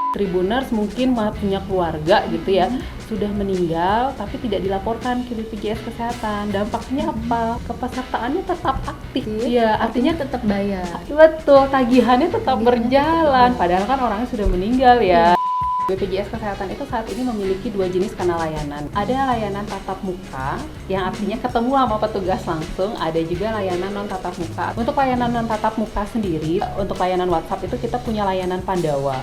Tribuners mungkin punya keluarga gitu ya, sudah meninggal tapi tidak dilaporkan ke BPJS Kesehatan. Dampaknya apa? Kepesertaannya tetap aktif. Iya, artinya tetap bayar. betul, tagihannya tetap berjalan. Padahal kan orangnya sudah meninggal ya. BPJS Kesehatan itu saat ini memiliki 2 jenis kanal layanan. Ada layanan tatap muka, yang artinya ketemu sama petugas langsung. Ada juga layanan non tatap muka. Untuk layanan non tatap muka sendiri, untuk layanan WhatsApp itu kita punya layanan Pandawa.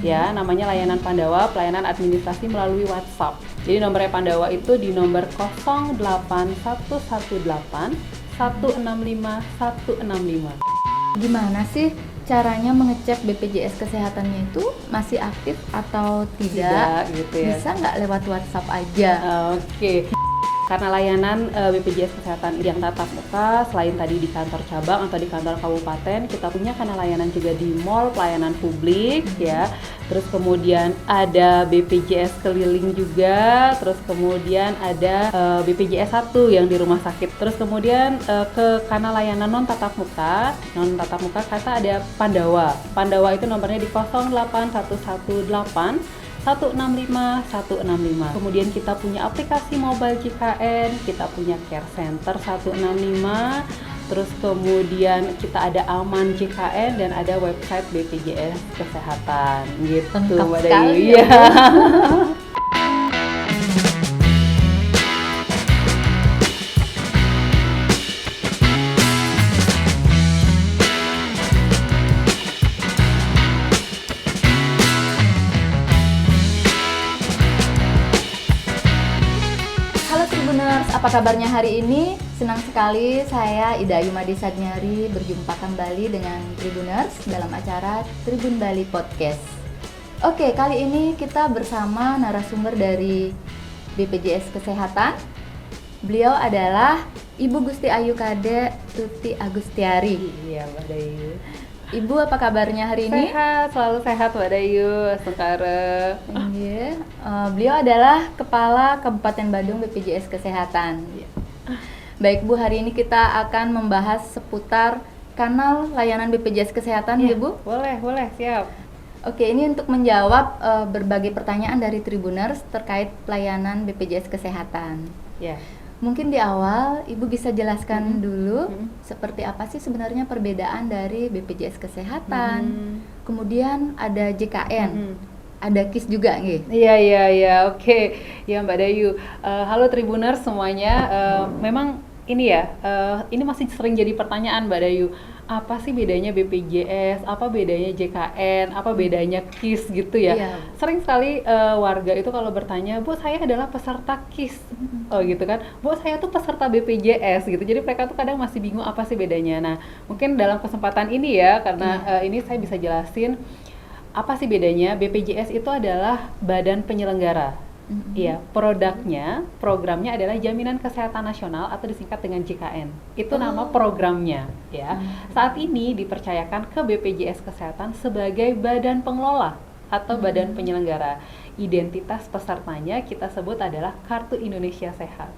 Ya, namanya layanan Pandawa, pelayanan administrasi melalui WhatsApp. Jadi nomornya Pandawa itu di nomor 08118 165 165. Gimana sih caranya mengecek BPJS Kesehatannya itu masih aktif atau tidak gitu ya. Bisa nggak lewat WhatsApp aja? Oke. Karena layanan BPJS Kesehatan yang tatap muka, selain tadi di kantor cabang atau di kantor kabupaten, kita punya kanal layanan juga di mall, pelayanan publik ya. Terus kemudian ada BPJS keliling juga, terus kemudian ada BPJS 1 yang di rumah sakit. Terus kemudian ke kanal layanan non tatap muka kata ada Pandawa. Pandawa itu nomornya di 08118 165 165. Kemudian kita punya aplikasi mobile JKN, kita punya care center 165. Terus kemudian kita ada Aman JKN dan ada website BPJS Kesehatan. Gitu, Mbak Dayu. Ya. Apa kabarnya hari ini? Senang sekali saya Ida Ayu Made Sadnyari berjumpa kembali dengan Tribuners dalam acara Tribun Bali Podcast. Oke, kali ini kita bersama narasumber dari BPJS Kesehatan. Beliau adalah Ibu Gusti Ayu Kade Tuti Agustiari. Iya, Mbak Dayu. Ibu, apa kabarnya hari ini? Sehat, selalu sehat Mbak Dayu, sekarang. Iya. Beliau adalah Kepala Kabupaten Badung BPJS Kesehatan. Baik Bu, hari ini kita akan membahas seputar kanal layanan BPJS Kesehatan ya Bu? Boleh, siap. Oke, ini untuk menjawab berbagai pertanyaan dari Tribuners terkait pelayanan BPJS Kesehatan. Ya. Mungkin di awal Ibu bisa jelaskan dulu seperti apa sih sebenarnya perbedaan dari BPJS Kesehatan, kemudian ada JKN, ada KIS juga nih. Iya, oke. Ya Mbak Dayu, halo Tribuners semuanya. Memang ini ya, ini masih sering jadi pertanyaan Mbak Dayu. Apa sih bedanya BPJS, apa bedanya JKN, apa bedanya KIS gitu ya. Iya. Sering sekali warga itu kalau bertanya, Bu saya adalah peserta KIS, oh gitu kan, Bu saya tuh peserta BPJS gitu. Jadi mereka tuh kadang masih bingung apa sih bedanya. Nah mungkin dalam kesempatan ini ya, karena ini saya bisa jelasin apa sih bedanya. BPJS itu adalah badan penyelenggara. Iya, programnya adalah Jaminan Kesehatan Nasional atau disingkat dengan JKN. Itu nama programnya, ya. Saat ini dipercayakan ke BPJS Kesehatan sebagai badan pengelola atau badan penyelenggara. Identitas pesertanya kita sebut adalah Kartu Indonesia Sehat.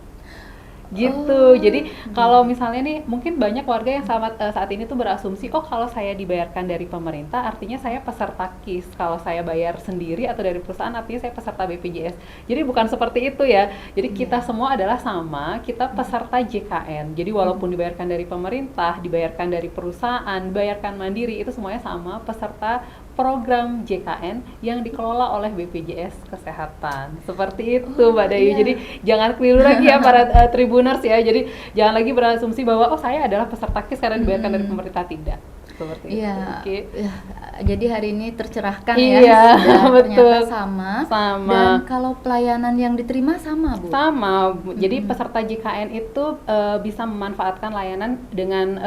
Gitu. Jadi kalau misalnya nih mungkin banyak warga yang saat ini tuh berasumsi, oh kalau saya dibayarkan dari pemerintah artinya saya peserta KIS, kalau saya bayar sendiri atau dari perusahaan artinya saya peserta BPJS. Jadi bukan seperti itu ya. Jadi kita semua adalah sama, kita peserta JKN. Jadi walaupun dibayarkan dari pemerintah, dibayarkan dari perusahaan, dibayarkan mandiri, itu semuanya sama, peserta program JKN yang dikelola oleh BPJS Kesehatan. Seperti itu Mbak Dayu. Iya. Jadi jangan keliru lagi ya para Tribuners ya. Jadi jangan lagi berasumsi bahwa oh saya adalah peserta KIS karena dibayarkan dari pemerintah, tidak. Seperti itu. Oke. Ya, jadi hari ini tercerahkan Iya, ya. betul. Ternyata sama. Dan kalau pelayanan yang diterima sama Bu? Sama. Jadi peserta JKN itu bisa memanfaatkan layanan dengan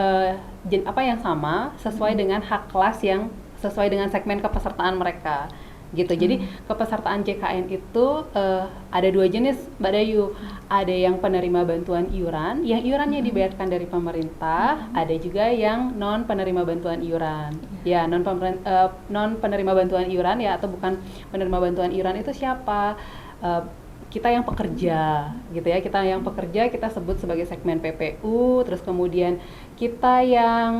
apa yang sama sesuai dengan hak kelas yang sesuai dengan segmen kepesertaan mereka gitu. Jadi kepesertaan JKN itu ada 2 jenis Mbak Dayu. Ada yang penerima bantuan iuran, yang iurannya dibayarkan dari pemerintah. Ada juga yang non penerima bantuan iuran. Ya, non penerima bantuan iuran ya, atau bukan penerima bantuan iuran itu siapa? kita yang pekerja gitu ya, kita yang pekerja kita sebut sebagai segmen PPU, terus kemudian kita yang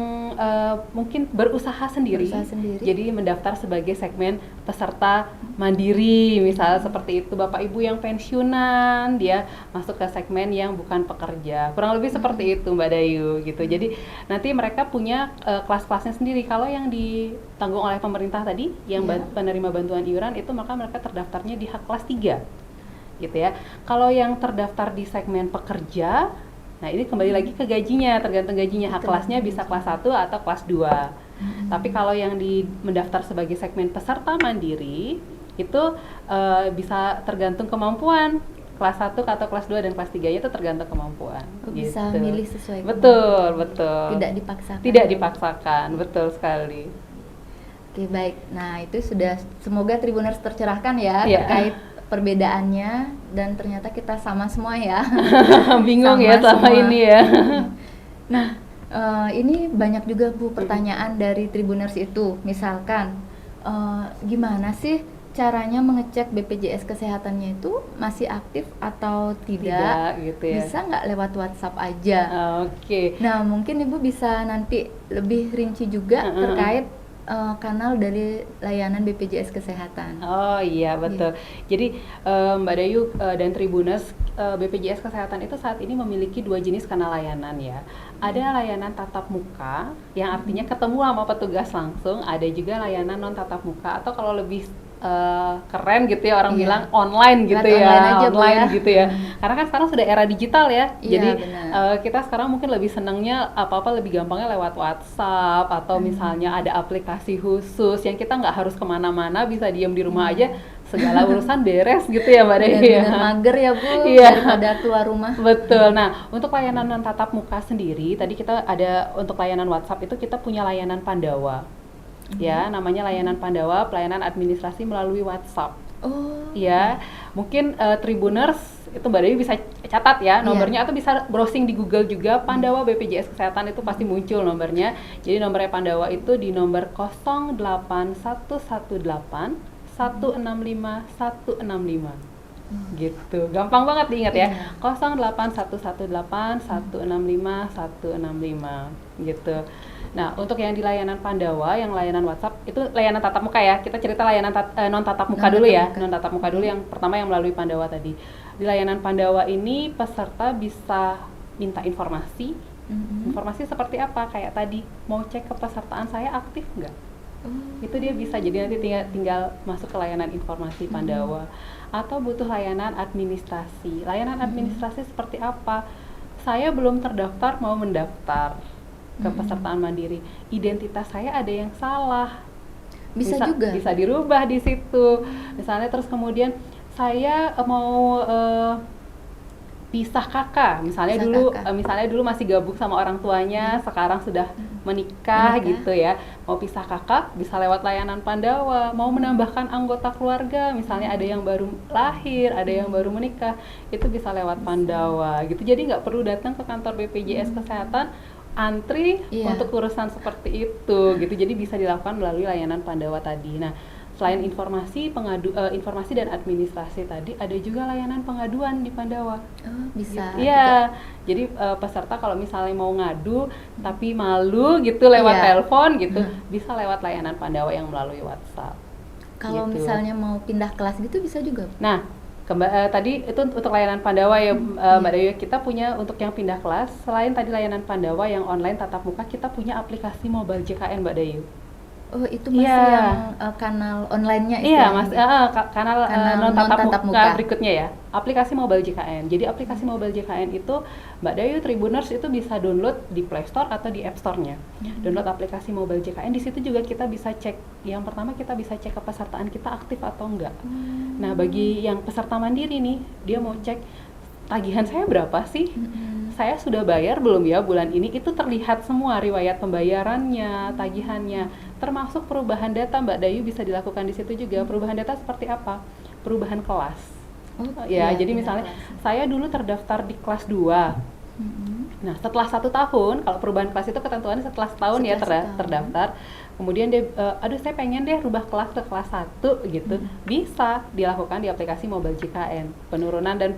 mungkin berusaha sendiri, jadi mendaftar sebagai segmen peserta mandiri, misalnya seperti itu. Bapak Ibu yang pensiunan dia masuk ke segmen yang bukan pekerja, kurang lebih seperti itu Mbak Dayu gitu. Jadi nanti mereka punya kelas-kelasnya sendiri. Kalau yang ditanggung oleh pemerintah tadi yang penerima bantuan iuran itu, maka mereka terdaftarnya di hak kelas 3 gitu ya. Kalau yang terdaftar di segmen pekerja, nah ini kembali lagi ke gajinya, tergantung gajinya, hak kelasnya bisa kelas 1 atau kelas 2. Tapi kalau yang mendaftar sebagai segmen peserta mandiri itu bisa tergantung kemampuan, kelas 1 atau kelas 2 dan kelas 3 itu tergantung kemampuan. Bisa gitu. milih sesuai Betul, betul. Tidak dipaksakan. Tidak dipaksakan, betul sekali. Oke, baik. Nah, itu sudah, semoga Tribuners tercerahkan ya terkait perbedaannya, dan ternyata kita sama semua ya. Bingung sama ya selama ini ya. Nah, ini banyak juga Bu pertanyaan dari Tribuners itu. Misalkan gimana sih caranya mengecek BPJS kesehatannya itu masih aktif atau tidak gitu ya. Bisa nggak lewat WhatsApp aja? Oke. Nah, mungkin Ibu bisa nanti lebih rinci juga terkait kanal dari layanan BPJS Kesehatan. Oh iya, betul. Jadi Mbak Dayu dan Tribuners, BPJS Kesehatan itu saat ini memiliki 2 jenis kanal layanan ya. Ada layanan tatap muka yang artinya ketemu sama petugas langsung, ada juga layanan non tatap muka atau kalau lebih keren gitu ya orang bilang online gitu ya, online gitu ya. Karena kan sekarang sudah era digital ya, jadi kita sekarang mungkin lebih senangnya apa-apa lebih gampangnya lewat WhatsApp atau misalnya ada aplikasi khusus yang kita nggak harus kemana-mana, bisa diem di rumah aja, segala urusan beres gitu ya Mbak Dewi. Benar-benar mager ya Bu, daripada keluar rumah. Betul. Nah, untuk layanan non tatap muka sendiri, tadi kita ada untuk layanan WhatsApp itu kita punya layanan Pandawa. Ya, namanya layanan Pandawa, pelayanan administrasi melalui WhatsApp. Ya, mungkin Tribuners itu Mbak Dewi bisa catat ya nomornya, atau bisa browsing di Google juga, Pandawa BPJS Kesehatan itu pasti muncul nomornya. Jadi nomornya Pandawa itu di nomor 08118 165 165. Gitu. Gampang banget diingat ya. 08118 165 165 gitu. Nah, untuk yang di layanan Pandawa, yang layanan WhatsApp itu layanan tatap muka ya. Kita cerita layanan non tatap muka dulu ya. Non tatap muka dulu yang pertama yang melalui Pandawa tadi. Di layanan Pandawa ini peserta bisa minta informasi. Informasi seperti apa? Kayak tadi, mau cek kepesertaan saya aktif nggak? Itu dia bisa, jadi nanti tinggal masuk ke layanan informasi Pandawa. Atau butuh layanan administrasi. Layanan administrasi seperti apa? Saya belum terdaftar, mau mendaftar kepesertaan mandiri, identitas saya ada yang salah, bisa juga bisa dirubah di situ misalnya. Terus kemudian saya mau pisah kakak misalnya, misalnya dulu masih gabung sama orang tuanya, sekarang sudah menikah gitu ya, mau pisah kakak bisa lewat layanan Pandawa. Mau menambahkan anggota keluarga, misalnya ada yang baru lahir, ada yang baru menikah, itu bisa lewat Pandawa gitu. Jadi nggak perlu datang ke kantor BPJS Kesehatan antri untuk urusan seperti itu gitu. Jadi bisa dilakukan melalui layanan Pandawa tadi. Nah, selain informasi informasi dan administrasi tadi, ada juga layanan pengaduan di Pandawa. Bisa. Iya. Jadi peserta kalau misalnya mau ngadu tapi malu gitu lewat telepon gitu, bisa lewat layanan Pandawa yang melalui WhatsApp. Kalau misalnya mau pindah kelas gitu bisa juga. Nah, tadi itu untuk layanan Pandawa ya Mbak Dayu. Kita punya untuk yang pindah kelas, selain tadi layanan Pandawa yang online tatap muka, kita punya aplikasi mobile JKN Mbak Dayu. Oh, itu masih yang kanal online-nya itu? Iya, kanal non tatap muka berikutnya ya, aplikasi mobile JKN. Jadi aplikasi mobile JKN itu Mbak Dayu, Tribuners itu bisa download di Play Store atau di App Store-nya. Download aplikasi mobile JKN, di situ juga kita bisa cek. Yang pertama kita bisa cek kepesertaan kita aktif atau enggak. Nah, bagi yang peserta mandiri nih, dia mau cek tagihan saya berapa sih? Saya sudah bayar belum ya bulan ini? Itu terlihat semua riwayat pembayarannya, tagihannya, termasuk perubahan data Mbak Dayu bisa dilakukan di situ juga. Perubahan data seperti apa? Perubahan kelas. Jadi misalnya saya dulu terdaftar di kelas 2. Nah, setelah 1 tahun, kalau perubahan kelas itu ketentuannya setelah setahun ya terdaftar. kemudian dia aduh saya pengen deh rubah kelas ke kelas 1 gitu, bisa dilakukan di aplikasi Mobile JKN. Penurunan dan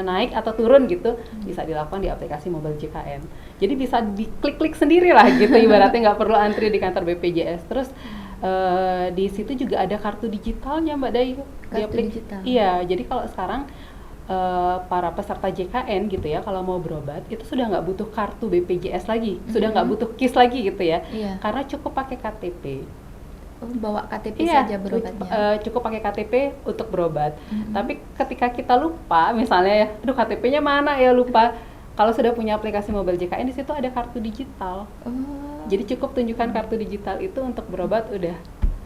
naik atau turun gitu bisa dilakukan di aplikasi Mobile JKN. Jadi bisa diklik-klik sendiri lah gitu, ibaratnya nggak perlu antri di kantor BPJS. Terus di situ juga ada kartu digitalnya Mbak Dayu. Kartu digital. Iya, jadi kalau sekarang para peserta JKN gitu ya, kalau mau berobat itu sudah nggak butuh kartu BPJS lagi, sudah nggak butuh KIS lagi gitu ya, karena cukup pakai KTP. Oh, bawa KTP saja berobatnya. Cukup pakai KTP untuk berobat. Tapi ketika kita lupa, misalnya ya, aduh KTP-nya mana ya, lupa. Kalau sudah punya aplikasi Mobile JKN, di situ ada kartu digital. Jadi cukup tunjukkan kartu digital itu untuk berobat, udah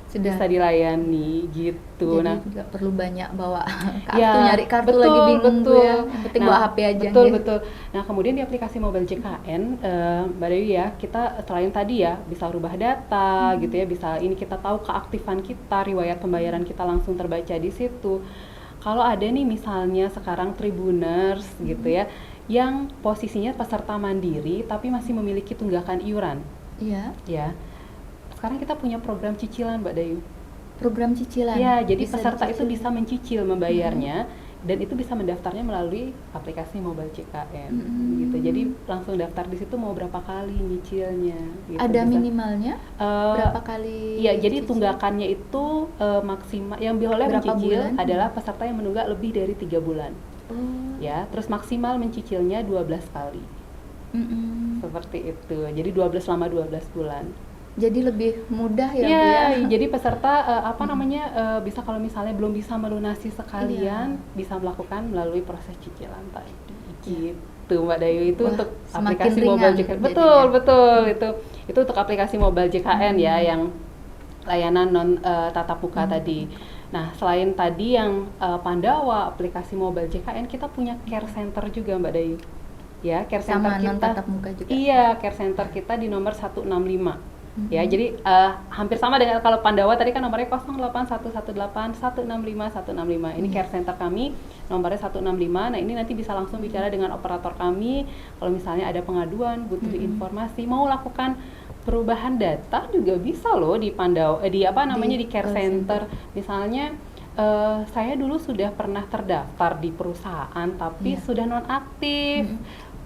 sudah bisa dilayani gitu. Jadi nggak perlu banyak bawa kartu, nyari kartu betul, lagi bingung betul. tuh ya. Yang penting bawa HP aja. Betul. Nah, kemudian di aplikasi Mobile JKN, Mbak Dewi ya, kita selain tadi ya bisa rubah data gitu ya, bisa ini kita tahu keaktifan kita, riwayat pembayaran kita langsung terbaca di situ. Kalau ada nih misalnya sekarang Tribuners gitu ya, yang posisinya peserta mandiri tapi masih memiliki tunggakan iuran. Iya. Ya. Sekarang kita punya program cicilan Mbak Dayu. Program cicilan? Ya, jadi peserta itu bisa mencicil membayarnya, dan itu bisa mendaftarnya melalui aplikasi Mobile JKN gitu. Jadi langsung daftar di situ mau berapa kali nyicilnya gitu. Ada bisa, minimalnya? Berapa kali? Iya, jadi tunggakannya itu maksimal yang boleh mencicil adalah peserta yang menunggak lebih dari 3 bulan. Ya, terus maksimal mencicilnya 12 kali. Seperti itu. Jadi 12 selama 12 bulan. Jadi lebih mudah ya, Bu ya? Jadi peserta bisa kalau misalnya belum bisa melunasi sekalian, bisa melakukan melalui proses cicilan tadi. Gitu Mbak Dayu, itu untuk aplikasi Mobile JKN. Betul. Itu untuk aplikasi Mobile JKN ya, yang layanan non tatap muka tadi. Nah, selain tadi yang Pandawa, aplikasi Mobile JKN, kita punya care center juga Mbak Dayu. Ya, care center sama kita. Non tatap muka juga. Iya, care center kita di nomor 165. Ya, jadi hampir sama dengan kalau Pandawa tadi kan nomornya 08118165165. Ini care center kami, nomornya 165. Nah, ini nanti bisa langsung bicara dengan operator kami kalau misalnya ada pengaduan, butuh informasi, mau lakukan perubahan data juga bisa loh di Pandawa di care center. Misalnya saya dulu sudah pernah terdaftar di perusahaan tapi sudah nonaktif.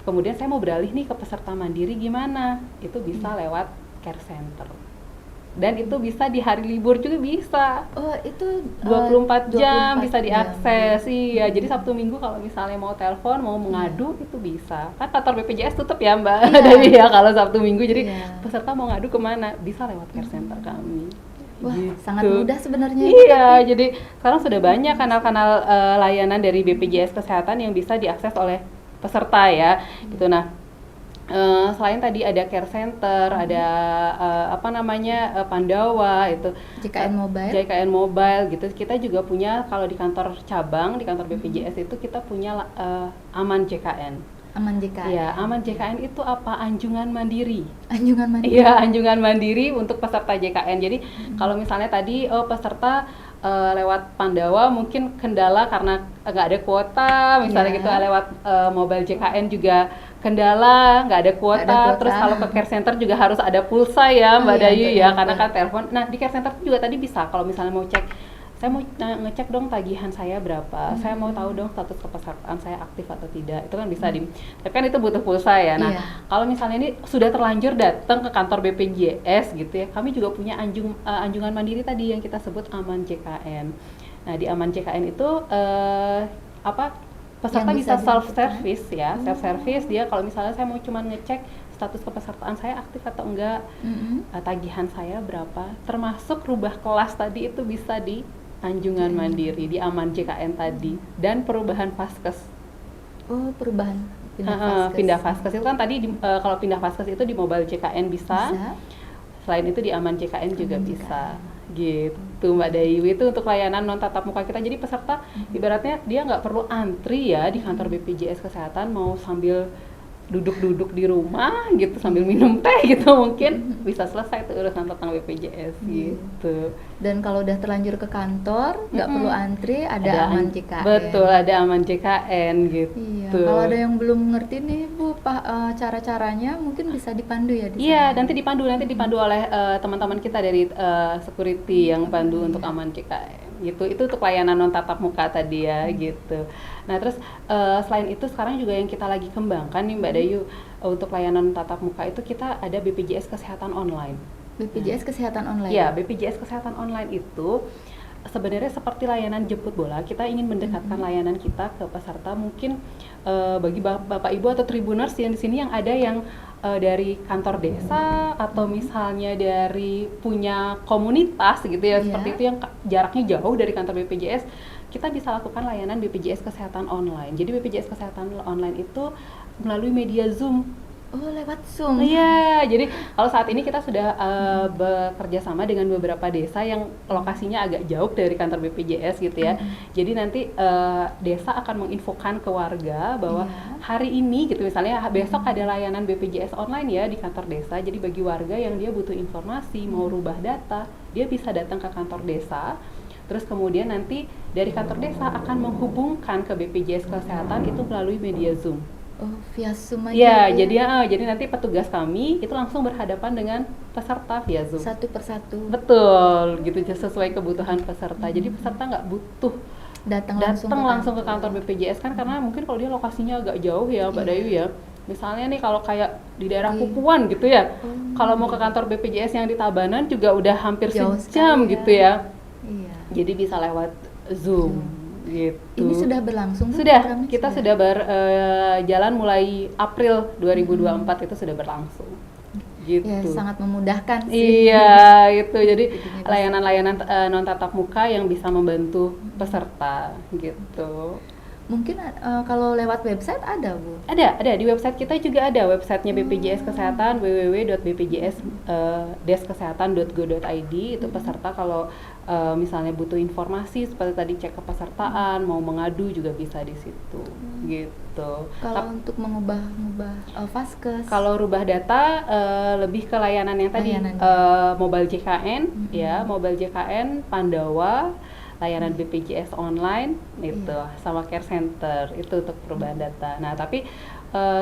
Kemudian saya mau beralih nih ke peserta mandiri, gimana? Itu bisa lewat care center. Dan itu bisa di hari libur juga bisa. Oh, itu 24 jam bisa diakses. Iya, jadi Sabtu Minggu kalau misalnya mau telepon, mau mengadu itu bisa. Kan kantor BPJS tutup ya Mbak. Jadi ya kalau Sabtu Minggu, jadi peserta mau ngadu kemana? Bisa lewat care center kami. Wah, sangat mudah sebenarnya. Iya, jadi sekarang sudah banyak kanal-kanal layanan dari BPJS Kesehatan yang bisa diakses oleh peserta ya. Gitu. Nah, selain tadi ada care center, ada Pandawa itu JKN Mobile gitu. Kita juga punya kalau di kantor cabang, di kantor BPJS itu kita punya Aman JKN. Aman JKN. Iya, Aman JKN itu apa? Anjungan mandiri. Anjungan mandiri. Iya, anjungan mandiri untuk peserta JKN. Jadi kalau misalnya tadi peserta lewat Pandawa mungkin kendala karena nggak ada kuota, misalnya gitu, lewat Mobile JKN juga kendala, nggak ada kuota. Terus kalau ke care center juga harus ada pulsa ya Mbak Dayu ya, karena kan telepon. Nah, di care center juga tadi bisa kalau misalnya mau cek, saya mau ngecek dong tagihan saya berapa, saya mau tahu dong status kepesertaan saya aktif atau tidak, itu kan bisa tapi kan itu butuh pulsa ya. Nah, kalau misalnya ini sudah terlanjur datang ke kantor BPJS gitu ya, kami juga punya anjungan mandiri tadi yang kita sebut Aman JKN. Nah, di Aman JKN itu peserta bisa self service ya, self service. Dia kalau misalnya saya mau cuma ngecek status kepesertaan saya aktif atau enggak, tagihan saya berapa, termasuk rubah kelas tadi itu bisa di anjungan mandiri di Aman JKN tadi, dan perubahan Vaskes. Oh, perubahan pindah Vaskes itu kan tadi kalau pindah Vaskes itu di Mobile JKN bisa. Selain itu di Aman JKN juga bisa. Gitu Mbak Dayu, itu untuk layanan non tatap muka kita. Jadi peserta ibaratnya dia nggak perlu antri ya di kantor BPJS Kesehatan, mau sambil duduk-duduk di rumah gitu sambil minum teh gitu mungkin bisa selesai tuh urusan tentang BPJS gitu. Dan kalau udah terlanjur ke kantor, nggak perlu antri, ada Aman JKN. Betul, ada Aman JKN gitu. Iya, kalau ada yang belum ngerti nih Bu, cara-caranya mungkin bisa dipandu ya di Iya, sana. nanti dipandu oleh teman-teman kita dari security yang pandu untuk Aman JKN gitu. Itu untuk layanan non tatap muka tadi ya gitu. Nah, terus selain itu sekarang juga yang kita lagi kembangkan nih Mbak Dayu, untuk layanan tatap muka itu kita ada BPJS Kesehatan Online. BPJS Kesehatan Online. Ya, BPJS Kesehatan Online itu sebenarnya seperti layanan jemput bola. Kita ingin mendekatkan layanan kita ke peserta. Mungkin bagi Bapak Ibu atau Tribuners yang di sini yang ada yang dari kantor desa atau misalnya dari punya komunitas gitu ya, seperti itu yang jaraknya jauh dari kantor BPJS, kita bisa lakukan layanan BPJS Kesehatan Online. Jadi BPJS Kesehatan Online itu melalui media Zoom. Oh, lewat Zoom. Iya, jadi kalau saat ini kita sudah bekerja sama dengan beberapa desa yang lokasinya agak jauh dari kantor BPJS gitu ya. Jadi nanti desa akan menginfokan ke warga bahwa hari ini gitu misalnya besok ada layanan BPJS online ya di kantor desa. Jadi bagi warga yang dia butuh informasi mau rubah data, dia bisa datang ke kantor desa. Terus kemudian nanti dari kantor desa akan menghubungkan ke BPJS Kesehatan itu melalui media Zoom. Oh, via Zoom aja. Iya, jadi nanti petugas kami itu langsung berhadapan dengan peserta via Zoom. Satu persatu. Betul, gitu sesuai kebutuhan peserta. Jadi peserta nggak butuh datang langsung ke kantor BPJS kan, karena mungkin kalau dia lokasinya agak jauh ya Mbak Dayu ya. Misalnya nih kalau kayak di daerah Pupuan gitu ya. Kalau mau ke kantor BPJS yang di Tabanan juga udah hampir jauh sejam gitu ya. Iya. Jadi bisa lewat Zoom. Gitu. Ini sudah berlangsung? Sudah, kita sudah berjalan mulai April 2024 itu sudah berlangsung. Gitu. Ya, sangat memudahkan sih. Iya, itu. Jadi layanan-layanan non tatap muka yang bisa membantu peserta gitu. Mungkin kalau lewat website ada Bu? Ada di website kita juga ada websitenya BPJS Kesehatan www.bpjs-deskesehatan.go.id. Itu peserta kalau misalnya butuh informasi seperti tadi cek kepesertaan, mau mengadu juga bisa di situ gitu. Kalau untuk mengubah vaskes, kalau rubah data lebih ke layanan yang tadi Mobile JKN ya, Mobile JKN Pandawa, layanan BPJS online itu sama care center itu untuk perubahan data. Nah, tapi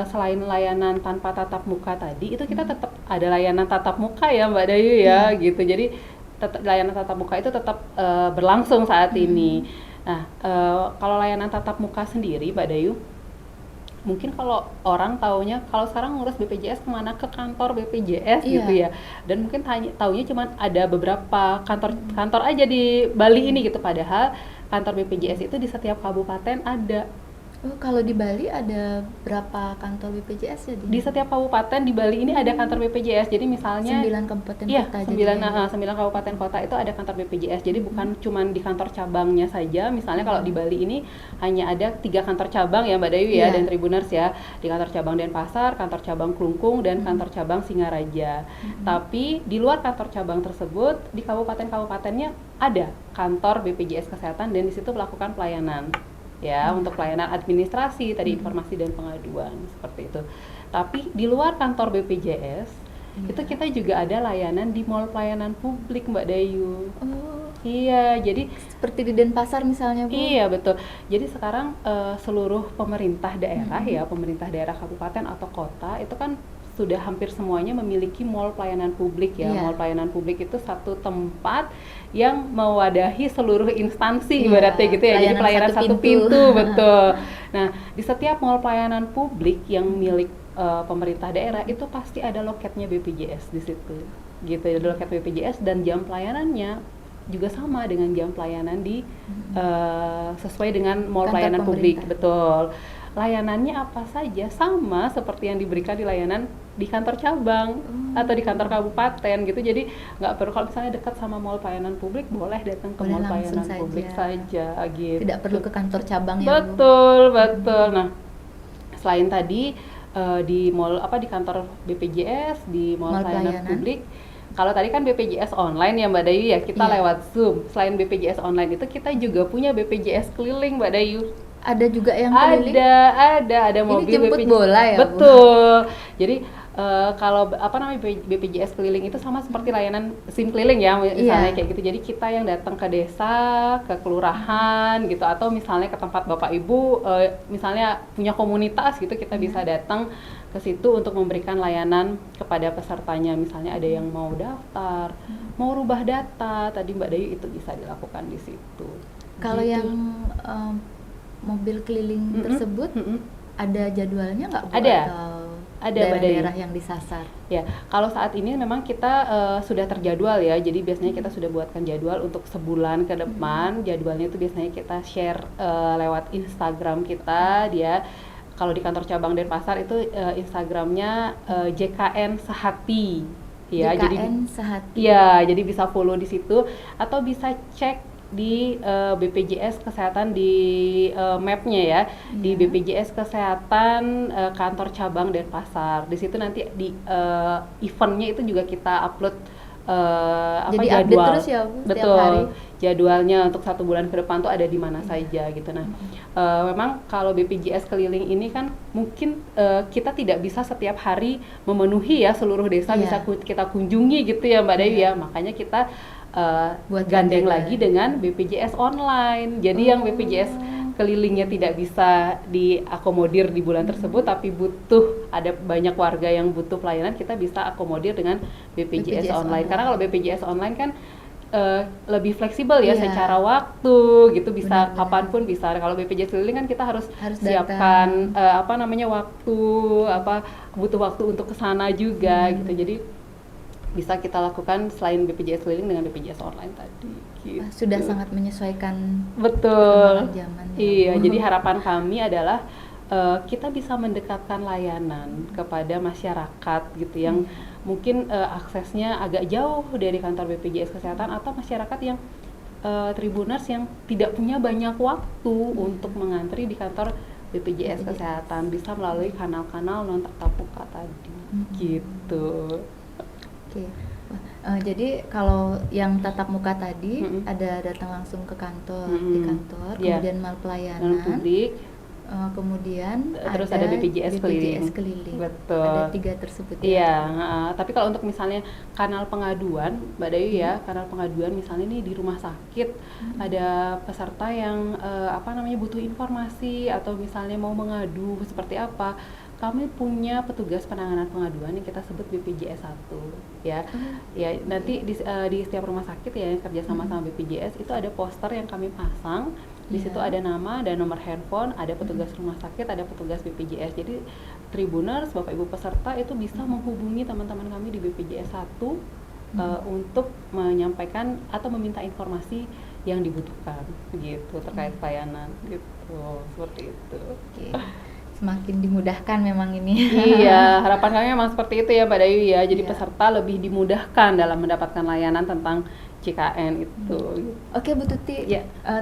selain layanan tanpa tatap muka tadi itu kita tetap ada layanan tatap muka ya Mbak Dayu ya gitu. Jadi layanan tatap muka itu tetap berlangsung saat ini. Nah, kalau layanan tatap muka sendiri Mbak Dayu, mungkin kalau orang taunya kalau sekarang ngurus BPJS kemana, ke kantor BPJS gitu ya, dan mungkin taunya cuma ada beberapa kantor aja di Bali ini gitu, padahal kantor BPJS itu di setiap kabupaten ada. Oh, kalau di Bali ada berapa kantor BPJS ya? Di setiap kabupaten di Bali ini ada kantor BPJS. Jadi misalnya 9 kabupaten kota. 9 kabupaten kota itu ada kantor BPJS. Jadi bukan cuma di kantor cabangnya saja. Misalnya kalau di Bali ini hanya ada 3 kantor cabang ya Mbak Dayu ya dan Tribuners ya. Di kantor cabang Denpasar, kantor cabang Klungkung dan kantor cabang Singaraja. Tapi di luar kantor cabang tersebut di kabupaten-kabupatennya ada kantor BPJS Kesehatan dan di situ melakukan pelayanan. Ya, untuk pelayanan administrasi, tadi informasi dan pengaduan, seperti itu. Tapi di luar kantor BPJS, itu kita juga ada layanan di mall pelayanan publik Mbak Dayu. Oh. Iya, jadi seperti di Denpasar misalnya Bu? Iya, betul. Jadi sekarang seluruh pemerintah daerah ya, pemerintah daerah kabupaten atau kota, itu kan sudah hampir semuanya memiliki mall pelayanan publik ya. Mall pelayanan publik itu satu tempat yang mewadahi seluruh instansi ibaratnya gitu ya. Jadi pelayanan satu pintu betul. Nah, di setiap mall pelayanan publik yang milik pemerintah daerah itu pasti ada loketnya BPJS di situ. Gitu, ada loket BPJS dan jam pelayanannya juga sama dengan jam pelayanan di sesuai dengan mall pelayanan publik, betul. Layanannya apa saja sama seperti yang diberikan di layanan di kantor cabang atau di kantor kabupaten gitu. Jadi nggak perlu, kalau misalnya dekat sama mall pelayanan publik boleh datang ke mall pelayanan publik saja gitu. Tidak perlu ke kantor cabang ya betul betul. Nah, selain tadi di mall di kantor BPJS, di mall pelayanan publik, kalau tadi kan BPJS online ya Mbak Dayu ya, kita lewat Zoom. Selain BPJS online itu kita juga punya BPJS keliling Mbak Dayu. ada juga yang keliling? Ada mobil jemput BPJS. bola ya, Bu? Betul. Jadi kalau apa namanya BPJS keliling itu sama seperti layanan SIM keliling ya, misalnya kayak gitu. Jadi kita yang datang ke desa, ke kelurahan gitu, atau misalnya ke tempat Bapak Ibu, misalnya punya komunitas gitu, kita bisa datang ke situ untuk memberikan layanan kepada pesertanya. Misalnya ada yang mau daftar, mau rubah data, tadi Mbak Dayu, itu bisa dilakukan di situ. Kalau Gitu. yang mobil keliling tersebut ada jadwalnya nggak, Bu? Ada. Atau Ada, daerah-daerah yang disasar? Ya, kalau saat ini memang kita sudah terjadwal ya. Jadi biasanya kita sudah buatkan jadwal untuk sebulan ke depan. Jadwalnya itu biasanya kita share lewat Instagram kita. Dia kalau di kantor cabang Denpasar itu Instagramnya JKN Sehati. Ya, JKN Sehati. Ya, jadi bisa follow di situ atau bisa cek di BPJS Kesehatan di mapnya ya, di BPJS Kesehatan kantor cabang Denpasar. Di situ nanti di eventnya itu juga kita upload Jadi jadwal. update terus ya, Bu, setiap Betul. hari? Jadwalnya untuk 1 bulan ke depan tuh ada di mana saja gitu. Nah, memang kalau BPJS keliling ini kan mungkin kita tidak bisa setiap hari memenuhi ya seluruh desa bisa kita kunjungi gitu ya Mbak Dayu ya. Makanya kita buat gandeng lagi dengan BPJS online. Jadi yang BPJS kelilingnya tidak bisa diakomodir di bulan tersebut, tapi butuh, ada banyak warga yang butuh pelayanan, kita bisa akomodir dengan BPJS online. Karena kalau BPJS online kan lebih fleksibel ya secara waktu gitu, bisa kapanpun bisa. Kalau BPJS keliling kan kita harus siapkan waktu, butuh waktu untuk kesana juga gitu. Jadi bisa kita lakukan selain BPJS keliling dengan BPJS online tadi. Gitu. Sudah sangat menyesuaikan. Betul. Zaman ya. Iya, jadi harapan kami adalah kita bisa mendekatkan layanan kepada masyarakat gitu yang mungkin aksesnya agak jauh dari kantor BPJS Kesehatan, atau masyarakat yang Tribuners yang tidak punya banyak waktu untuk mengantri di kantor BPJS Kesehatan, bisa melalui kanal-kanal non tatap muka tadi. Gitu. Oke. Jadi kalau yang tatap muka tadi ada datang langsung ke kantor, di kantor, kemudian mal pelayanan publik, kemudian terus ada BPJS keliling. Betul. Ada 3 tersebut ya. Iya, tapi kalau untuk misalnya kanal pengaduan, Mbak Dayu ya, kanal pengaduan misalnya nih di rumah sakit ada peserta yang butuh informasi atau misalnya mau mengadu seperti apa. Kami punya petugas penanganan pengaduan yang kita sebut BPJS 1 ya. Ya, nanti di setiap rumah sakit ya yang kerja sama sama BPJS itu ada poster yang kami pasang. Di situ ada nama dan nomor handphone, ada petugas rumah sakit, ada petugas BPJS. Jadi Tribuners, Bapak Ibu peserta itu bisa menghubungi teman-teman kami di BPJS 1 untuk menyampaikan atau meminta informasi yang dibutuhkan gitu terkait pelayanan gitu, seperti itu. Oke. Semakin dimudahkan memang ini. Iya, harapan kami memang seperti itu ya Mbak Dayu ya. Jadi peserta lebih dimudahkan dalam mendapatkan layanan tentang JKN itu. Oke Bu Tuti,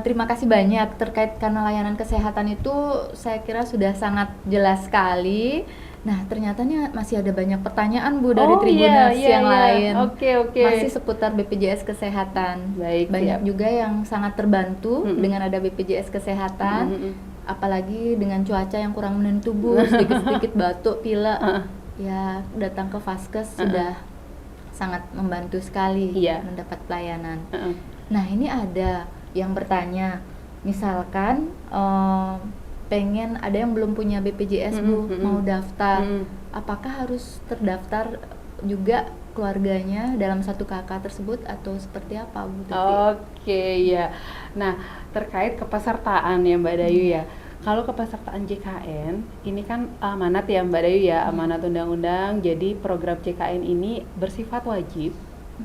terima kasih banyak terkait kanal layanan kesehatan itu, saya kira sudah sangat jelas sekali. Nah, ternyata masih ada banyak pertanyaan Bu dari Tribuners yang lain. Oke. Masih seputar BPJS Kesehatan. Banyak juga yang sangat terbantu dengan ada BPJS Kesehatan. Apalagi dengan cuaca yang kurang menentu Bu, sedikit-sedikit batuk, pilek, ya datang ke Vaskes sudah sangat membantu sekali mendapat pelayanan. Nah, ini ada yang bertanya, misalkan pengen, ada yang belum punya BPJS Bu, mau daftar, apakah harus terdaftar juga keluarganya dalam satu KK tersebut atau seperti apa Bu Tuti? Oke, ya. Nah, terkait kepesertaan ya Mbak Dayu ya. Kalau kepesertaan JKN, ini kan amanat ya Mbak Dayu ya, amanat undang-undang. Jadi program JKN ini bersifat wajib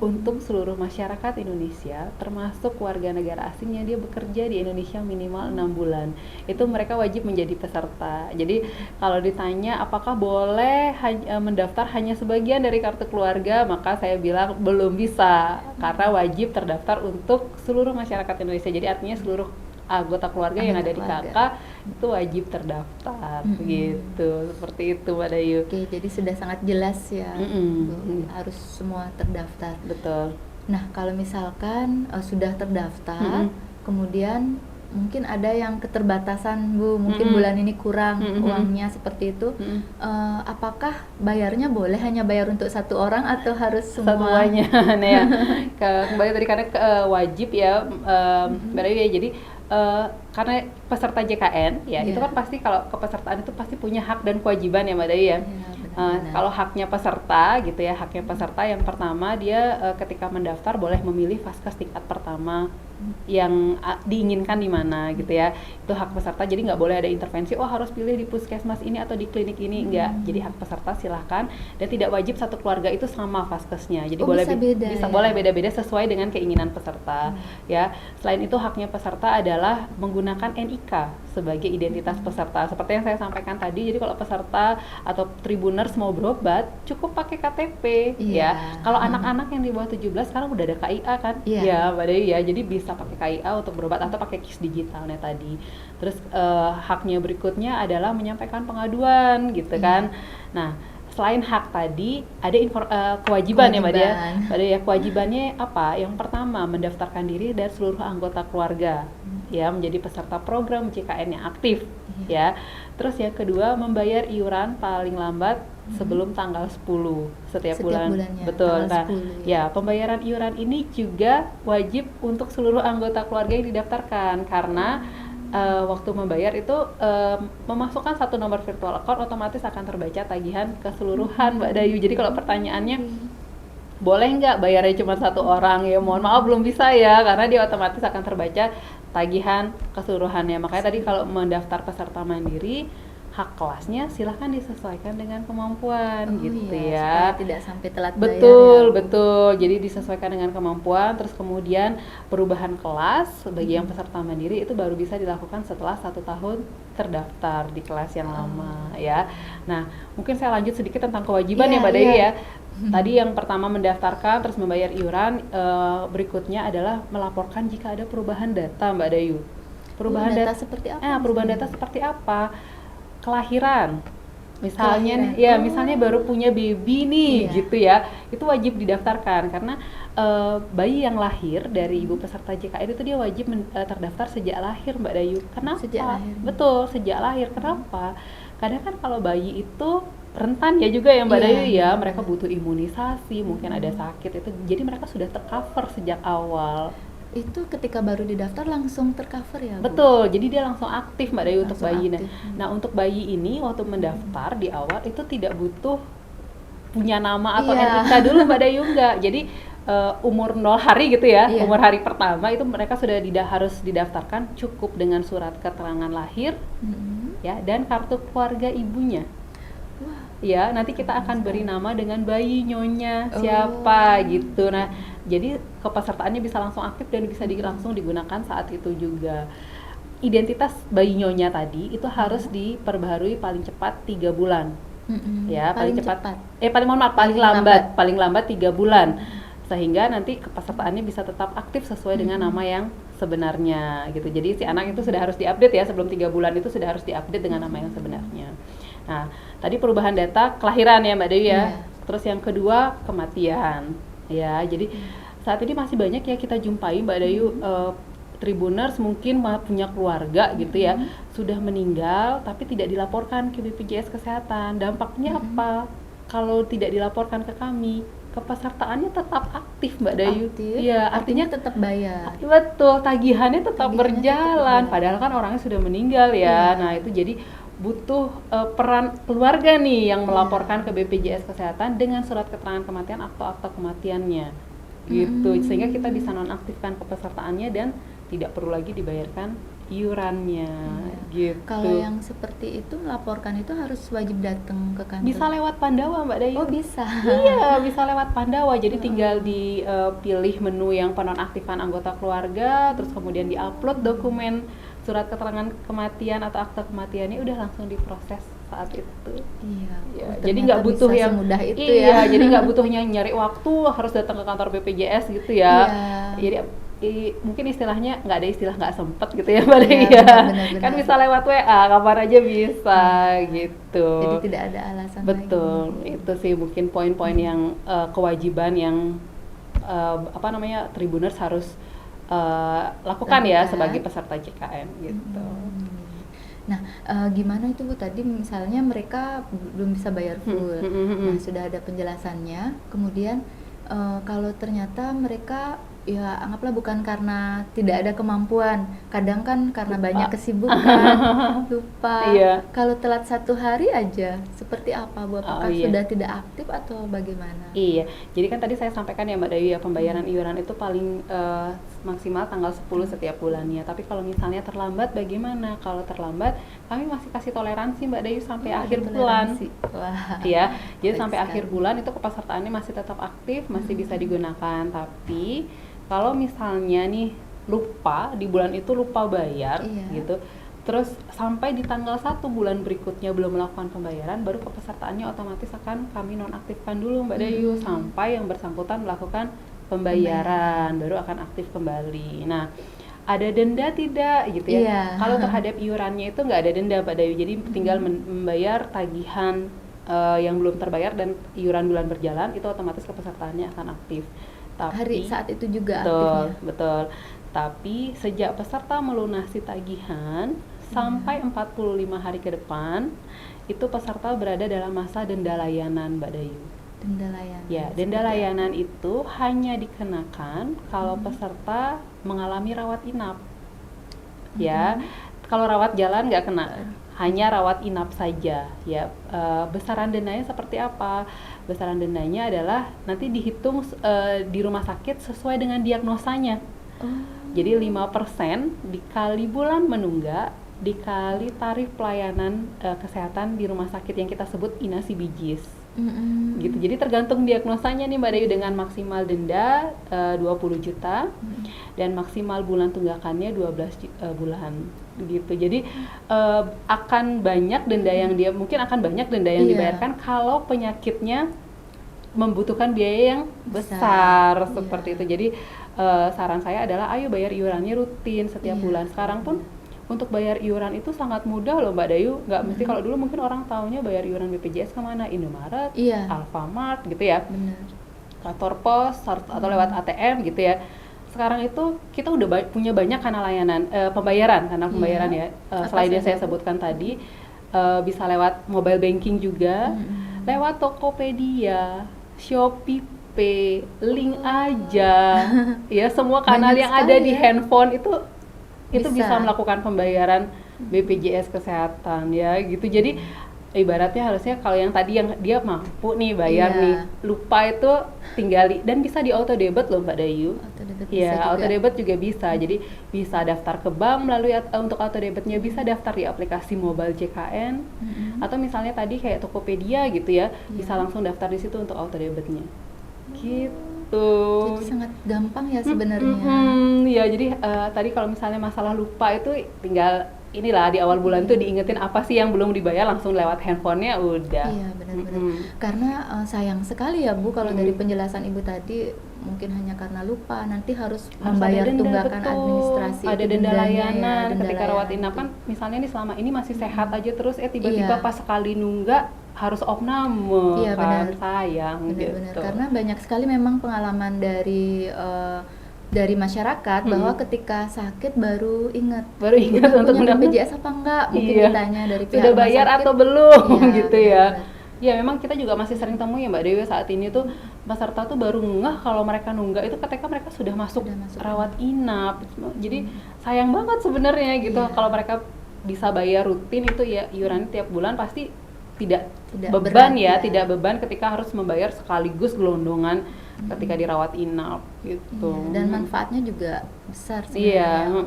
untuk seluruh masyarakat Indonesia, termasuk warga negara asing yang dia bekerja di Indonesia minimal 6 bulan. Itu mereka wajib menjadi peserta. Jadi kalau ditanya apakah boleh mendaftar hanya sebagian dari kartu keluarga, maka saya bilang belum bisa, karena wajib terdaftar untuk seluruh masyarakat Indonesia. Jadi artinya seluruh anggota keluarga yang ada di KK itu wajib terdaftar gitu, seperti itu Mbak Dayu. Oke, jadi sudah sangat jelas ya, harus semua terdaftar. Betul. Nah, kalau misalkan sudah terdaftar, kemudian mungkin ada yang keterbatasan Bu, mungkin Mm-mm. bulan ini kurang Mm-mm. uangnya seperti itu. Mm-mm. Apakah bayarnya boleh hanya bayar untuk satu orang atau harus semua? Semuanya. Nah ya, kembali tadi karena wajib ya, Mbak Dewi ya. Jadi karena peserta JKN ya, itu Iya. kan pasti kalau kepesertaan itu pasti punya hak dan kewajiban ya Mbak Dewi ya. Iya, benar-benar. Kalau haknya peserta gitu ya, haknya peserta yang pertama dia ketika mendaftar boleh memilih vaskes tingkat pertama yang diinginkan di mana gitu ya. Itu hak peserta, jadi nggak boleh ada intervensi, oh harus pilih di puskesmas ini atau di klinik ini, enggak. Jadi hak peserta silahkan, dan tidak wajib satu keluarga itu sama vaskesnya. Jadi Oh, boleh bisa beda ya? boleh beda-beda sesuai dengan keinginan peserta ya. Selain itu haknya peserta adalah menggunakan NIK sebagai identitas peserta. Seperti yang saya sampaikan tadi, jadi kalau peserta atau tribuners mau berobat cukup pakai KTP Iya. ya. Kalau anak-anak yang di bawah 17 sekarang udah ada KIA kan? Iya. Ya, Mbak Dewi ya. Jadi bisa pakai KIA untuk berobat atau pakai KIS digitalnya tadi. Terus haknya berikutnya adalah menyampaikan pengaduan gitu kan. Nah, selain hak tadi ada kewajiban ya Mbak Dia. Mbak Dia, kewajibannya apa? Yang pertama mendaftarkan diri dari seluruh anggota keluarga ya menjadi peserta program JKN yang aktif ya. Terus yang kedua membayar iuran paling lambat sebelum tanggal 10 setiap bulan. bulannya, Betul. Nah, 10, ya pembayaran iuran ini juga wajib untuk seluruh anggota keluarga yang didaftarkan karena waktu membayar itu memasukkan satu nomor virtual account, otomatis akan terbaca tagihan keseluruhan Mbak Dayu. Jadi kalau pertanyaannya boleh nggak bayarnya cuma satu orang, ya mohon maaf belum bisa ya, karena dia otomatis akan terbaca tagihan keseluruhannya. Makanya tadi kalau mendaftar peserta mandiri, hak kelasnya silahkan disesuaikan dengan kemampuan gitu ya. Supaya tidak sampai telat Betul, bayar ya. betul. Jadi disesuaikan dengan kemampuan. Terus kemudian perubahan kelas bagi yang peserta mandiri itu baru bisa dilakukan setelah 1 tahun terdaftar di kelas yang lama ya. Nah, mungkin saya lanjut sedikit tentang kewajiban ya Mbak Dewi ya. Tadi yang pertama mendaftarkan, terus membayar iuran. Berikutnya adalah melaporkan jika ada perubahan data Mbak Dayu. Perubahan data seperti apa? Perubahan data seperti apa? Kelahiran, misalnya Kelahiran. ya misalnya baru punya baby nih Iya. gitu ya, itu wajib didaftarkan karena bayi yang lahir dari ibu peserta JKN itu dia wajib terdaftar sejak lahir Mbak Dayu. Kenapa? Sejak lahir. Betul, sejak lahir. Kenapa? Kadang kan kalau bayi itu rentan ya juga ya Mbak Iya, Dayu ya, benar. mereka butuh imunisasi, mungkin ada sakit itu, jadi mereka sudah tercover sejak awal. Itu ketika baru didaftar langsung tercover ya, Bu? Betul, jadi dia langsung aktif Mbak Dayu untuk Langsung bayi. aktif. Nah, untuk bayi ini waktu mendaftar di awal itu tidak butuh punya nama atau Iya. NIK dulu Mbak Dayu, enggak. Jadi umur 0 hari gitu ya, Iya. umur hari pertama itu mereka sudah harus didaftarkan cukup dengan surat keterangan lahir ya dan kartu keluarga ibunya. Wah, Ya, nanti kita akan beri nama dengan bayi nyonya Oh. siapa gitu. Nah, jadi kepesertaannya bisa langsung aktif dan bisa langsung digunakan saat itu juga. Identitas bayi nyonya tadi itu harus diperbaharui paling cepat 3 bulan. Ya, paling cepat. Paling lambat 3 bulan. Sehingga nanti kepesertaannya bisa tetap aktif sesuai dengan nama yang sebenarnya gitu. Jadi si anak itu sudah harus diupdate ya, sebelum 3 bulan itu sudah harus diupdate dengan nama yang sebenarnya. Nah, tadi perubahan data kelahiran ya Mbak Dewi ya. Iya. Terus yang kedua kematian. Ya, jadi saat ini masih banyak ya kita jumpai Mbak Dewi tribuners mungkin punya keluarga gitu ya, sudah meninggal tapi tidak dilaporkan ke BPJS Kesehatan. Dampaknya apa? Kalau tidak dilaporkan ke kami, kepesertaannya tetap aktif Mbak Dayu. Aktif, Iya, artinya artinya tetap bayar. betul, tagihannya tetap Tagihannya berjalan. tetap Padahal kan orangnya sudah meninggal ya. Iya. Nah, itu jadi butuh peran keluarga nih yang melaporkan ke BPJS Kesehatan dengan surat keterangan kematian atau akta kematiannya. Gitu. Sehingga kita bisa nonaktifkan kepesertaannya dan tidak perlu lagi dibayarkan iurannya. Gitu. Kalau yang seperti itu melaporkan itu harus wajib datang ke kantor. Bisa lewat Pandawa Mbak Dayu. Oh, bisa. Iya, bisa lewat Pandawa. Jadi tinggal dipilih menu yang penonaktifan anggota keluarga, terus kemudian diupload dokumen surat keterangan kematian atau akta kematiannya, udah langsung diproses saat itu. Iya. Ya, Oh, jadi ternyata nggak butuh bisa yang semudah itu iya, ya. jadi nggak butuhnya nyari waktu harus datang ke kantor BPJS gitu ya. Iya. Jadi mungkin istilahnya nggak ada istilah nggak sempet gitu ya Mbak Iya, Dea ya. benar-benar. Kan bisa lewat WA, kapan aja bisa gitu. Jadi tidak ada alasan Betul, lagi. itu sih mungkin poin-poin yang kewajiban yang tribuners harus lakukan ya Lakukan. sebagai peserta JKN gitu. Nah, gimana itu Bu tadi misalnya mereka belum bisa bayar full. Nah, sudah ada penjelasannya. Kemudian kalau ternyata mereka ya anggaplah bukan karena tidak ada kemampuan, kadang kan karena banyak kesibukan, lupa. Iya. Kalau telat 1 hari aja, seperti apa Bu? Apakah iya. sudah tidak aktif atau bagaimana? Iya, jadi kan tadi saya sampaikan ya Mbak Dayu ya, pembayaran iuran itu paling maksimal tanggal 10 setiap bulannya. Tapi kalau misalnya terlambat bagaimana? Kalau terlambat, kami masih kasih toleransi Mbak Dayu sampai akhir bulan. Toleransi. Wah. Ya, jadi Baik sampai sekali. akhir bulan itu kepesertaannya masih tetap aktif, masih bisa digunakan. Tapi kalau misalnya nih lupa di bulan itu lupa bayar Iya. gitu, terus sampai di tanggal 1 bulan berikutnya belum melakukan pembayaran, baru kepesertaannya otomatis akan kami nonaktifkan dulu Mbak Dayu sampai yang bersangkutan melakukan pembayaran, baru akan aktif kembali. Nah, ada denda tidak gitu ya? Iya. Kalau terhadap iurannya itu nggak ada denda Mbak Dayu, jadi tinggal membayar tagihan yang belum terbayar dan iuran bulan berjalan, itu otomatis kepesertaannya akan aktif. Hari saat itu juga betul, aktifnya. betul. Tapi sejak peserta melunasi tagihan sampai 45 hari ke depan, itu peserta berada dalam masa denda layanan Mbak Dayu. Denda layanan. Ya, denda layanan itu hanya dikenakan kalau peserta mengalami rawat inap. Ya, kalau rawat jalan nggak kena, hanya rawat inap saja. Ya, besaran dendanya seperti apa? Besaran dendanya adalah nanti dihitung di rumah sakit sesuai dengan diagnosanya. Jadi 5% dikali bulan menunggak dikali tarif pelayanan kesehatan di rumah sakit yang kita sebut inasi bijis. Gitu. Jadi tergantung diagnosanya nih Mbak Dayu, dengan maksimal denda 20 juta dan maksimal bulan tunggakannya 12 bulan gitu. Jadi akan banyak denda yang dibayarkan kalau penyakitnya membutuhkan biaya yang besar seperti itu. Jadi saran saya adalah ayo bayar iurannya rutin setiap bulan. Sekarang pun untuk bayar iuran itu sangat mudah loh Mbak Dayu, nggak mesti kalau dulu mungkin orang taunya bayar iuran BPJS kemana, Indomaret, Alfamart gitu ya, kantor pos atau lewat ATM gitu ya. Sekarang itu kita udah punya banyak kanal layanan kanal pembayaran ya. Selain yang saya sebutkan tadi, bisa lewat mobile banking juga, lewat Tokopedia, Shopee Pay, Link aja, ya semua kanal yang ada di handphone itu bisa melakukan pembayaran BPJS kesehatan ya gitu. Jadi ibaratnya harusnya kalau yang tadi yang dia mampu nih bayar nih, lupa itu tinggal dan bisa di auto debit loh Mbak Dayu. Auto debit juga bisa. Jadi bisa daftar ke bank melalui untuk auto debitnya, bisa daftar di aplikasi mobile JKN atau misalnya tadi kayak Tokopedia gitu ya, bisa langsung daftar di situ untuk auto debitnya. Gitu. Jadi sangat gampang ya sebenarnya. Ya, jadi tadi kalau misalnya masalah lupa itu tinggal inilah di awal bulan tuh diingetin apa sih yang belum dibayar, langsung lewat handphonenya udah. Iya benar-benar. Karena sayang sekali ya Bu kalau dari penjelasan Ibu tadi mungkin hanya karena lupa nanti harus membayar tunggakan administrasi. Ada denda layanan ketika rawat inap kan, misalnya nih selama ini masih sehat aja terus tiba-tiba pas sekali nunggak harus opname, kan sayang gitu. Karena banyak sekali memang pengalaman dari masyarakat bahwa ketika sakit baru ingat untuk punya BPJS apa enggak, mungkin ditanya dari pihak sudah bayar atau belum gitu ya. Ya memang kita juga masih sering temui ya Mbak Dewi saat ini tuh peserta tuh baru ngeh kalau mereka nunggak itu ketika mereka sudah masuk rawat inap. Jadi sayang banget sebenarnya gitu kalau mereka bisa bayar rutin itu ya iuran tiap bulan pasti tidak beban tidak beban ketika harus membayar sekaligus gelondongan ketika dirawat inap gitu. Dan manfaatnya juga besar sebenarnya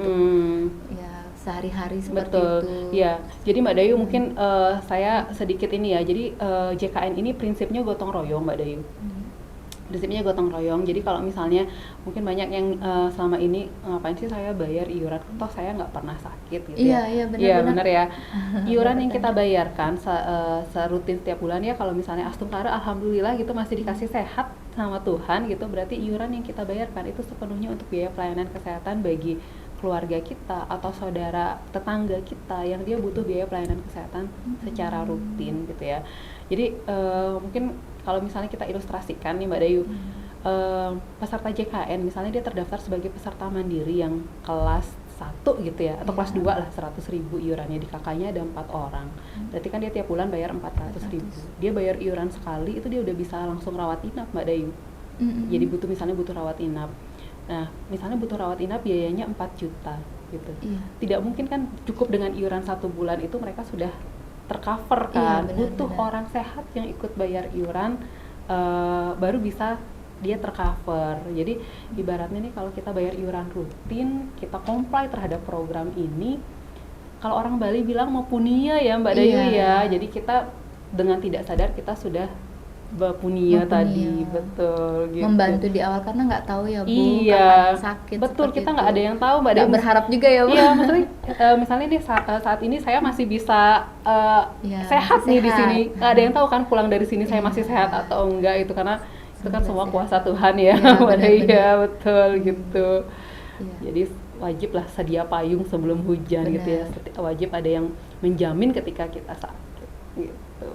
ya sehari-hari seperti itu. Iya. Jadi Mbak Dayu mungkin saya sedikit ini ya. Jadi JKN ini prinsipnya gotong royong Mbak Dayu. Prinsipnya gotong royong. Jadi kalau misalnya mungkin banyak yang selama ini ngapain sih saya bayar iuran, toh saya nggak pernah sakit gitu ya. Iya benar ya. Iuran yang kita bayarkan serutin setiap bulan ya, kalau misalnya Astungkara alhamdulillah gitu masih dikasih sehat sama Tuhan gitu, berarti iuran yang kita bayarkan itu sepenuhnya untuk biaya pelayanan kesehatan bagi keluarga kita atau saudara tetangga kita yang dia butuh biaya pelayanan kesehatan secara rutin gitu ya. Jadi mungkin kalau misalnya kita ilustrasikan nih Mbak Dayu, peserta JKN misalnya dia terdaftar sebagai peserta mandiri yang kelas 1 gitu ya, atau kelas 2 lah, 100.000 iurannya, di kakaknya ada 4 orang. Berarti kan dia tiap bulan bayar 400.000. Dia bayar iuran sekali, itu dia udah bisa langsung rawat inap, Mbak Dayu. Jadi misalnya butuh rawat inap. Nah, misalnya butuh rawat inap biayanya 4 juta gitu. Tidak mungkin kan cukup dengan iuran 1 bulan itu mereka sudah tercover kan. Butuh orang sehat yang ikut bayar iuran baru bisa dia tercover. Jadi ibaratnya nih kalau kita bayar iuran rutin, kita comply terhadap program ini, kalau orang Bali bilang mau punia ya Mbak Dayu ya. Jadi kita dengan tidak sadar kita sudah punia tadi, betul gitu. Membantu di awal karena nggak tahu ya Bu, kapan sakit. Betul, kita nggak ada yang tahu Mbak Dayu. Berharap juga ya Bu. Iya, misalnya nih saat ini saya masih bisa sehat nih di sini. Nggak ada yang tahu kan pulang dari sini saya masih sehat atau enggak, itu karena itu kan semua kuasa Tuhan ya, ya betul gitu. Jadi wajib lah sedia payung sebelum hujan gitu ya. Wajib ada yang menjamin ketika kita sakit gitu.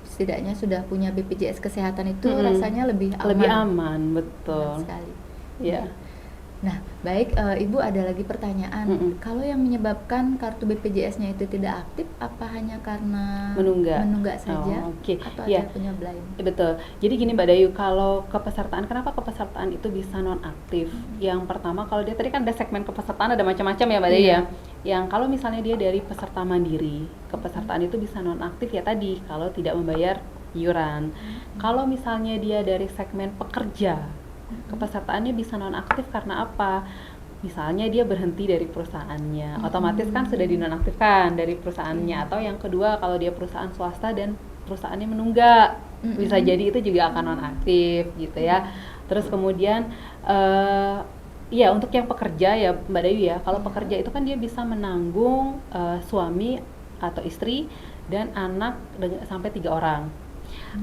Setidaknya sudah punya BPJS kesehatan itu rasanya lebih aman. Lebih aman, betul. Aman sekali. Ya. Nah, baik, Ibu ada lagi pertanyaan. Kalau yang menyebabkan kartu BPJS-nya itu tidak aktif, apa hanya karena menunggak saja? Atau ada penyebab lain? Betul. Jadi gini Mbak Dayu, kalau kepesertaan, kenapa kepesertaan itu bisa non-aktif? Yang pertama, kalau dia tadi kan ada segmen kepesertaan, ada macam-macam ya Mbak Dayu ya. Yang kalau misalnya dia dari peserta mandiri, kepesertaan itu bisa non-aktif ya tadi, kalau tidak membayar iuran. Kalau misalnya dia dari segmen pekerja, kepesertaannya bisa nonaktif karena apa? Misalnya dia berhenti dari perusahaannya, otomatis kan sudah dinonaktifkan dari perusahaannya. Atau yang kedua, kalau dia perusahaan swasta dan perusahaannya menunggak, bisa jadi itu juga akan nonaktif gitu ya. Terus kemudian ya untuk yang pekerja ya Mbak Dayu ya, kalau pekerja itu kan dia bisa menanggung suami atau istri dan anak sampai 3 orang.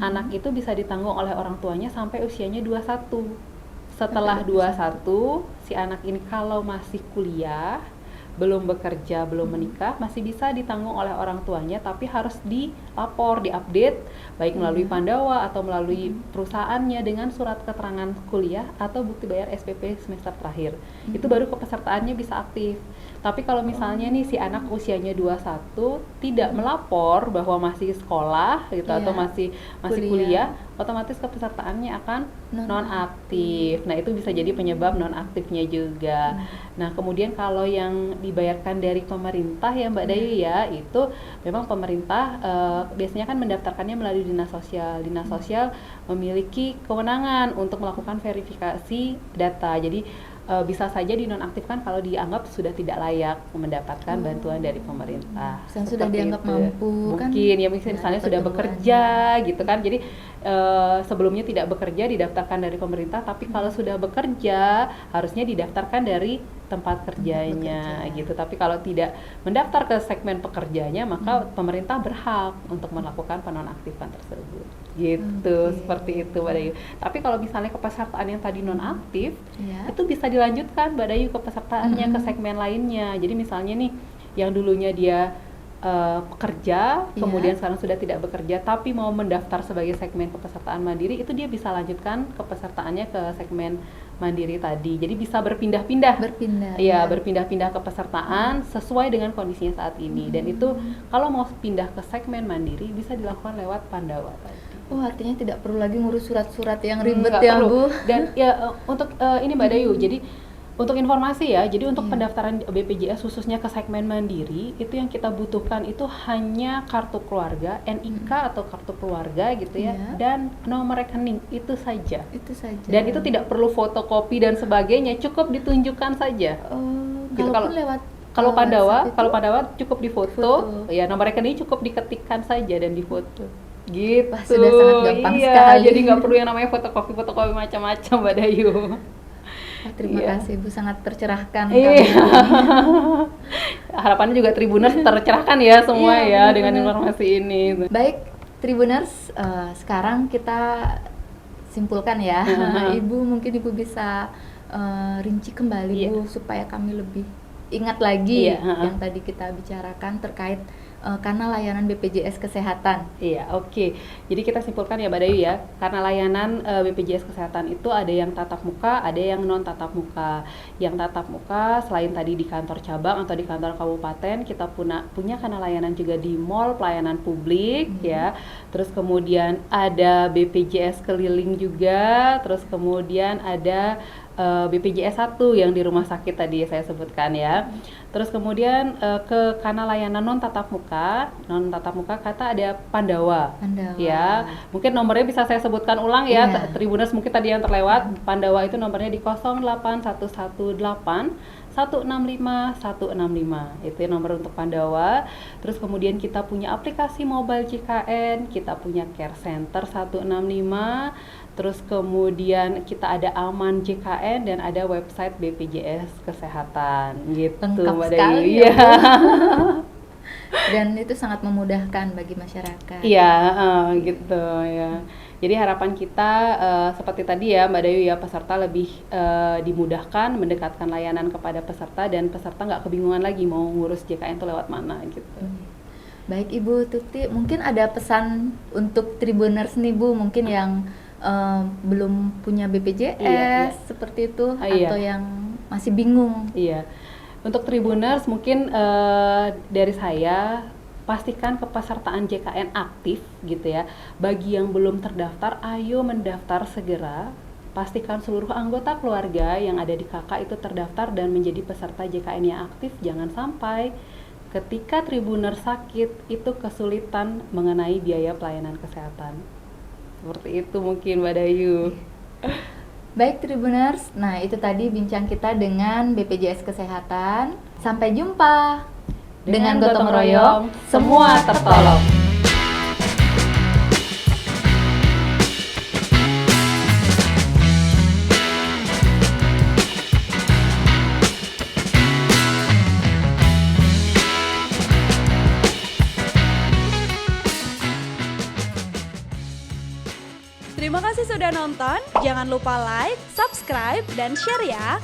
Anak itu bisa ditanggung oleh orang tuanya sampai usianya 21. Setelah 21, si anak ini kalau masih kuliah, belum bekerja, belum menikah, masih bisa ditanggung oleh orang tuanya, tapi harus dilapor, diupdate, baik melalui Pandawa atau melalui perusahaannya dengan surat keterangan kuliah atau bukti bayar SPP semester terakhir. Itu baru kepesertaannya bisa aktif. Tapi kalau misalnya nih si anak usianya 21 tidak melapor bahwa masih sekolah gitu atau masih kuliah, otomatis kepesertaannya akan non-aktif. Nah, itu bisa jadi penyebab non-aktifnya juga. Nah, kemudian kalau yang dibayarkan dari pemerintah ya Mbak Dayu ya, itu memang pemerintah biasanya kan mendaftarkannya melalui Dinas Sosial. Dinas Sosial memiliki kewenangan untuk melakukan verifikasi data. Jadi bisa saja dinonaktifkan kalau dianggap sudah tidak layak mendapatkan bantuan dari pemerintah. Yang sudah dianggap mampu kan? Mungkin ya misalnya sudah bekerja gitu kan. Jadi sebelumnya tidak bekerja didaftarkan dari pemerintah, tapi kalau sudah bekerja harusnya didaftarkan dari tempat kerjanya gitu. Tapi kalau tidak mendaftar ke segmen pekerjanya, maka pemerintah berhak untuk melakukan penonaktifan tersebut. Gitu, seperti itu Mbak Dayu. Tapi kalau misalnya kepesertaan yang tadi nonaktif, itu bisa dilanjutkan Mbak Dayu kepesertaannya ke segmen lainnya. Jadi misalnya nih yang dulunya dia pekerja, kemudian sekarang sudah tidak bekerja, tapi mau mendaftar sebagai segmen kepesertaan mandiri, itu dia bisa lanjutkan kepesertaannya ke segmen mandiri tadi. Jadi bisa berpindah-pindah. Berpindah-pindah kepesertaan sesuai dengan kondisinya saat ini. Dan itu kalau mau pindah ke segmen mandiri bisa dilakukan lewat Pandawa tadi. Oh, artinya tidak perlu lagi ngurus surat-surat yang ribet ya Bu. Dan ya untuk ini Mbak Dayu, jadi untuk informasi ya, jadi untuk pendaftaran BPJS khususnya ke segmen mandiri, itu yang kita butuhkan itu hanya kartu keluarga, NIK atau kartu keluarga gitu ya, dan nomor rekening, itu saja. Itu saja. Dan itu tidak perlu fotokopi dan sebagainya, cukup ditunjukkan saja. Gitu. Kalau Pandawa cukup difoto, ya nomor rekening cukup diketikkan saja dan difoto. Gitu. Wah, sudah sangat gampang sekali. Jadi nggak perlu yang namanya fotokopi macam-macam Mbak Dayu. Terima kasih Bu, sangat tercerahkan. Harapannya juga Tribuners tercerahkan ya semua dengan informasi ini. Baik Tribuners, sekarang kita simpulkan ya. Ibu mungkin Ibu bisa rinci kembali Bu, supaya kami lebih ingat lagi yang tadi kita bicarakan terkait karena layanan BPJS Kesehatan. Iya, oke. Jadi kita simpulkan ya Mbak Dayu ya, karena layanan BPJS Kesehatan itu ada yang tatap muka, ada yang non tatap muka. Yang tatap muka selain tadi di kantor cabang atau di kantor kabupaten, kita punya karena layanan juga di mall pelayanan publik ya. Terus kemudian ada BPJS keliling juga, terus kemudian ada BPJS 1 yang di rumah sakit tadi saya sebutkan ya. Terus kemudian ke kanal layanan non tatap muka kata ada Pandawa. Ya. Mungkin nomornya bisa saya sebutkan ulang ya, Tribuners mungkin tadi yang terlewat. Pandawa itu nomornya di 08118 165 165. Itu nomor untuk Pandawa. Terus kemudian kita punya aplikasi mobile JKN, kita punya care center 165. Terus kemudian kita ada Aman JKN dan ada website BPJS Kesehatan gitu. Lengkap Mbak sekali Dayu. ya. Dan itu sangat memudahkan bagi masyarakat. Iya, gitu ya. Jadi harapan kita seperti tadi ya Mbak Dayu ya, peserta lebih dimudahkan, mendekatkan layanan kepada peserta dan peserta nggak kebingungan lagi mau ngurus JKN itu lewat mana gitu. Baik Ibu Tuti, mungkin ada pesan untuk Tribuners nih Bu, mungkin yang belum punya BPJS seperti itu atau yang masih bingung. Iya. Untuk Tribuners mungkin dari saya pastikan kepesertaan JKN aktif gitu ya. Bagi yang belum terdaftar, ayo mendaftar segera. Pastikan seluruh anggota keluarga yang ada di kakak itu terdaftar dan menjadi peserta JKN yang aktif. Jangan sampai ketika Tribuners sakit itu kesulitan mengenai biaya pelayanan kesehatan. Seperti itu mungkin Mbak Dayu. Baik Tribuners, nah itu tadi bincang kita dengan BPJS Kesehatan. Sampai jumpa. Dengan gotong royong, semua tertolong. Terima kasih sudah nonton. Jangan lupa like, subscribe, dan share ya.